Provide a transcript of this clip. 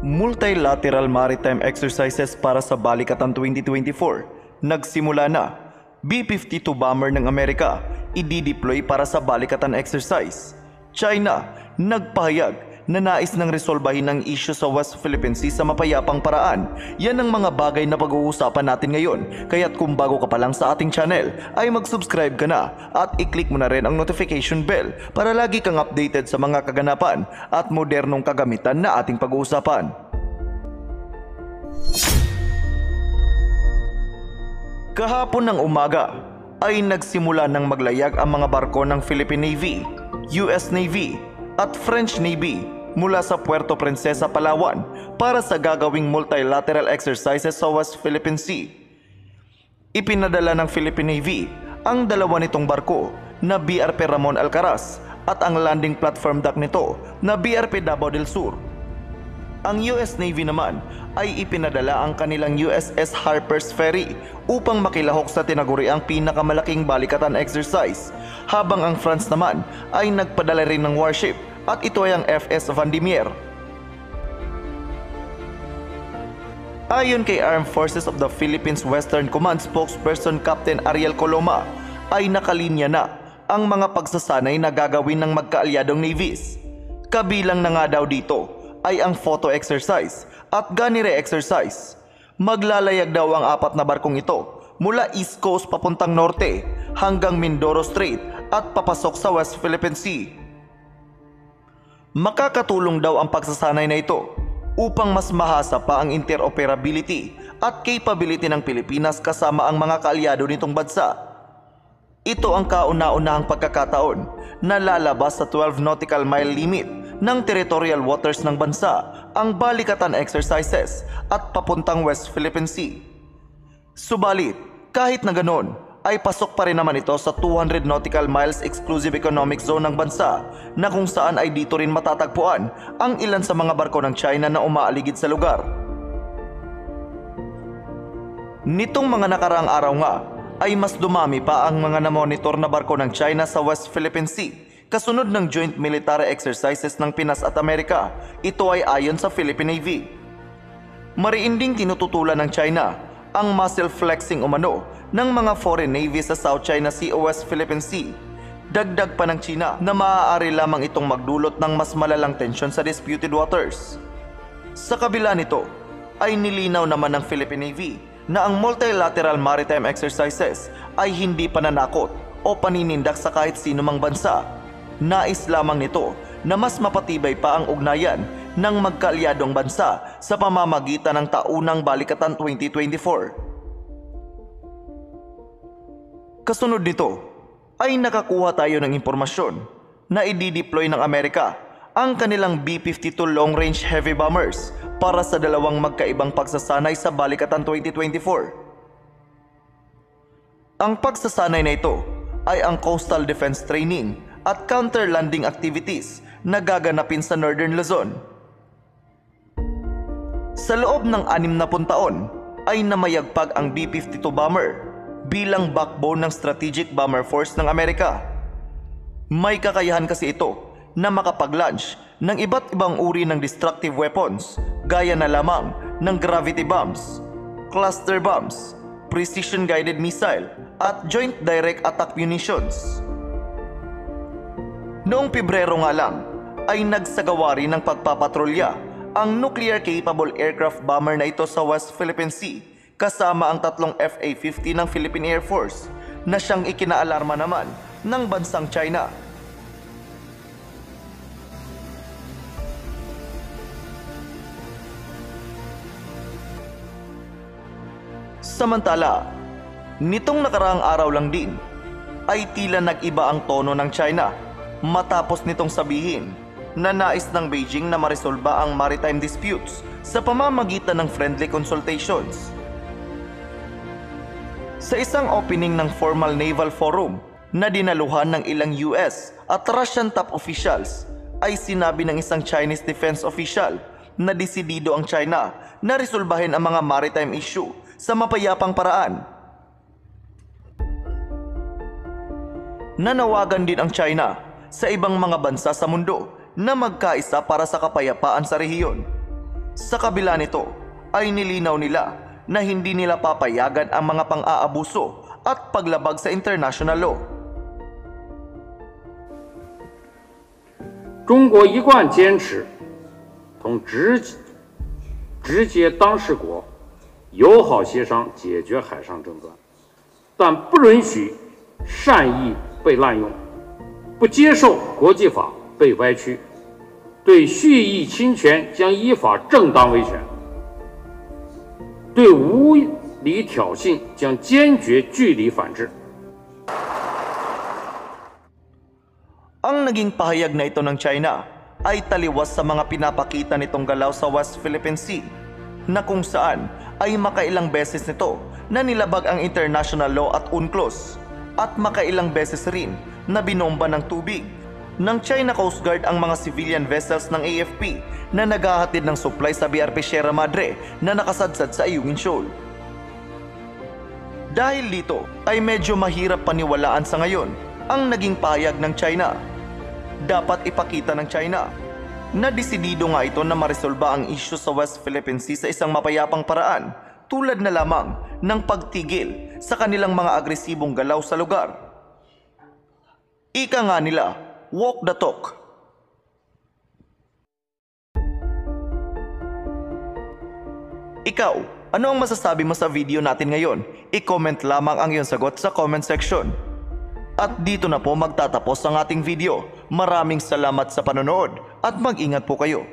Multilateral Maritime Exercises para sa Balikatan 2024. Nagsimula na. B-52 bomber ng Amerika i-deploy para sa balikatan exercise. China nagpahayag na nais ng resolbahin ang issue sa West Philippine Sea sa mapayapang paraan. Yan ang mga bagay na pag-uusapan natin ngayon. Kaya't kung bago ka pa lang sa ating channel ay mag-subscribe ka na at i-click mo na rin ang notification bell para lagi kang updated sa mga kaganapan at modernong kagamitan na ating pag-uusapan. Kahapon ng umaga ay nagsimula ng maglayag ang mga barko ng Philippine Navy, US Navy at French Navy mula sa Puerto Princesa, Palawan para sa gagawing multilateral exercises sa West Philippine Sea. Ipinadala ng Philippine Navy ang dalawa nitong barko na BRP Ramon Alcaraz at ang landing platform dock nito na BRP Davao del Sur. Ang US Navy naman ay ipinadala ang kanilang USS Harper's Ferry upang makilahok sa tinaguriang pinakamalaking balikatan exercise, habang ang France naman ay nagpadala rin ng warship at ito ay ang FS Vandimier. Ayon kay Armed Forces of the Philippines Western Command spokesperson Captain Ariel Coloma, ay nakalinya na ang mga pagsasanay na gagawin ng magkaalyadong navies. Kabilang na nga daw dito ay ang photo exercise at Ganire exercise. Maglalayag daw ang apat na barkong ito mula East Coast papuntang norte hanggang Mindoro Strait at papasok sa West Philippine Sea. Makakatulong daw ang pagsasanay na ito upang mas mahasa pa ang interoperability at capability ng Pilipinas kasama ang mga kaalyado nitong bansa. Ito ang kauna-unahang pagkakataon na lalabas sa 12 nautical mile limit ng territorial waters ng bansa ang balikatan exercises at papuntang West Philippine Sea. Subalit, kahit na ganon, ay pasok pa rin naman ito sa 200 nautical miles exclusive economic zone ng bansa na kung saan ay dito rin matatagpuan ang ilan sa mga barko ng China na umaaligid sa lugar. Nitong mga nakaraang araw nga, ay mas dumami pa ang mga namonitor na barko ng China sa West Philippine Sea kasunod ng joint military exercises ng Pinas at Amerika. Ito ay ayon sa Philippine Navy. Mariinding tinututulan ng China ang muscle flexing umano ng mga foreign navy sa South China Sea o West Philippine Sea. Dagdag pa ng China na maaari lamang itong magdulot ng mas malalang tensyon sa disputed waters. Sa kabila nito, ay nilinaw naman ng Philippine Navy na ang multilateral maritime exercises ay hindi pananakot o paninindak sa kahit sino mang bansa. Nais lamang nito na mas mapatibay pa ang ugnayan ng magkaalyadong bansa sa pamamagitan ng taunang balikatan 2024. Kasunod nito ay nakakuha tayo ng impormasyon na i-deploy ng Amerika ang kanilang B-52 long-range heavy bombers para sa dalawang magkaibang pagsasanay sa balikatan 2024. Ang pagsasanay na ito ay ang coastal defense training at counter-landing activities na gaganapin sa Northern Luzon. Sa loob ng 60 taon ay namayagpag ang B-52 bomber bilang backbone ng Strategic Bomber Force ng Amerika. May kakayahan kasi ito na makapag-launch ng iba't ibang uri ng destructive weapons gaya na lamang ng gravity bombs, cluster bombs, precision-guided missile at joint direct attack munitions. Noong Pebrero nga lang ay nagsagawa rin ng pagpapatrolya ang nuclear-capable aircraft bomber na ito sa West Philippine Sea kasama ang tatlong FA-50 ng Philippine Air Force na siyang ikinaalarma naman ng bansang China. Samantala, nitong nakaraang araw lang din ay tila nag-iba ang tono ng China matapos nitong sabihin na nais ng Beijing na maresolba ang maritime disputes sa pamamagitan ng friendly consultations. Sa isang opening ng formal naval forum na dinaluhan ng ilang US at Russian top officials, ay sinabi ng isang Chinese defense official na desidido ang China na resolbahin ang mga maritime issue sa mapayapang paraan. Nanawagan din ang China sa ibang mga bansa sa mundo na magkaisa para sa kapayapaan sa rehiyon. Sa kabila nito, ay nilinaw nila na hindi nila papayagan ang mga pang-aabuso at paglabag sa international law. 中国一贯坚持同直接当事国友好协商解决海上争端，但不允许善意被滥用，不接受国际法被歪曲，对蓄意侵权将依法正当维权，对无理挑衅将坚决据理反制。 Ang naging pahayag na ito ng China ay taliwas sa mga pinapakita nitong galaw sa West Philippine Sea na kung saan ay makailang beses nito na nilabag ang international law at UNCLOS at makailang beses rin na binomba ng tubig ng China Coast Guard ang mga civilian vessels ng AFP na naghahatid ng supply sa BRP Sierra Madre na nakasadsad sa Ayungin Shoal. Dahil dito ay medyo mahirap paniwalaan sa ngayon ang naging pahayag ng China. Dapat ipakita ng China na desidido nga ito na maresolba ang issue sa West Philippine Sea sa isang mapayapang paraan tulad na lamang ng pagtigil sa kanilang mga agresibong galaw sa lugar. Ika nga nila, walk the talk. Ikaw, ano ang masasabi mo sa video natin ngayon? I-comment lamang ang iyong sagot sa comment section. At dito na po magtatapos ang ating video. Maraming salamat sa panonood at mag-ingat po kayo.